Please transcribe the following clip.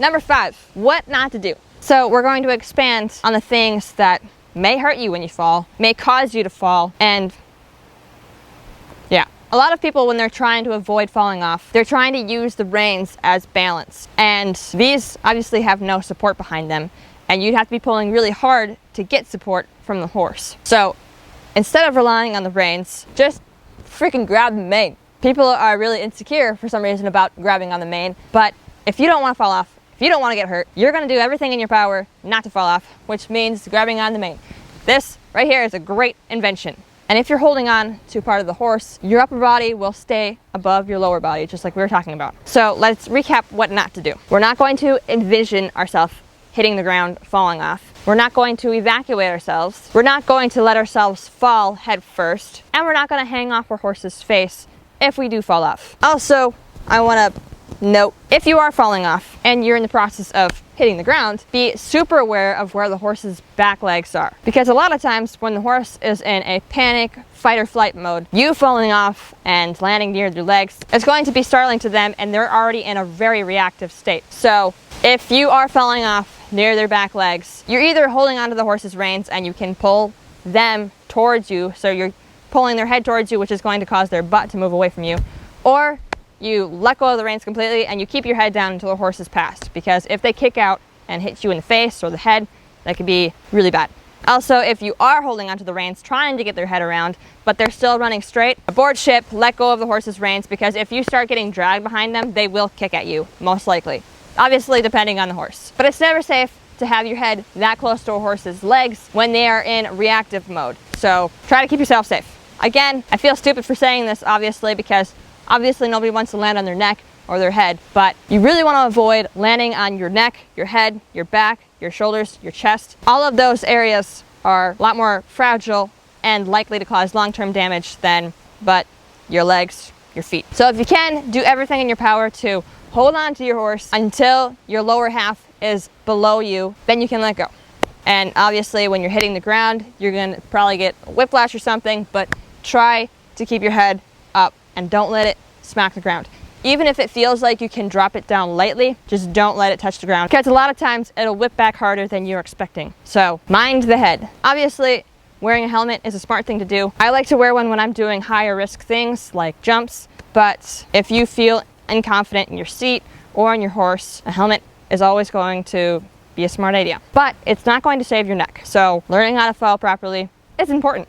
Number 5, what not to do. So we're going to expand on the things that may hurt you when you fall, may cause you to fall, and yeah. A lot of people, when they're trying to avoid falling off, they're trying to use the reins as balance. And these obviously have no support behind them, and you'd have to be pulling really hard to get support from the horse. So instead of relying on the reins, just freaking grab the mane. People are really insecure for some reason about grabbing on the mane, but if you don't want to fall off, if you don't want to get hurt, you're going to do everything in your power not to fall off, which means grabbing on the mane. This right here is a great invention. And if you're holding on to part of the horse, your upper body will stay above your lower body, just like we were talking about. So let's recap what not to do. We're not going to envision ourselves hitting the ground, falling off. We're not going to evacuate ourselves. We're not going to let ourselves fall head first. And we're not going to hang off our horse's face if we do fall off. Also, I want to note, if you are falling off and you're in the process of hitting the ground, be super aware of where the horse's back legs are. Because a lot of times when the horse is in a panic, fight or flight mode, you falling off and landing near their legs is going to be startling to them, and they're already in a very reactive state. So if you are falling off near their back legs, you're either holding onto the horse's reins and you can pull them towards you, so you're pulling their head towards you, which is going to cause their butt to move away from you, or you let go of the reins completely and you keep your head down until the horse is passed, because if they kick out and hit you in the face or the head, that could be really bad. Also, if you are holding onto the reins trying to get their head around but they're still running straight, aboard ship, let go of the horse's reins, because if you start getting dragged behind them, they will kick at you, most likely. Obviously depending on the horse. But it's never safe to have your head that close to a horse's legs when they are in reactive mode. So try to keep yourself safe. Again, I feel stupid for saying this, obviously, because obviously nobody wants to land on their neck or their head, but you really want to avoid landing on your neck, your head, your back, your shoulders, your chest. All of those areas are a lot more fragile and likely to cause long-term damage than your legs, your feet. So if you can, do everything in your power to hold on to your horse until your lower half is below you, then you can let go. And obviously when you're hitting the ground, you're going to probably get a whiplash or something, but try to keep your head up and don't let it smack the ground. Even if it feels like you can drop it down lightly, just don't let it touch the ground, because a lot of times it'll whip back harder than you're expecting. So mind the head. Obviously, wearing a helmet is a smart thing to do. I like to wear one when I'm doing higher risk things like jumps, but if you feel unconfident in your seat or on your horse, a helmet is always going to be a smart idea. But it's not going to save your neck. So learning how to fall properly is important.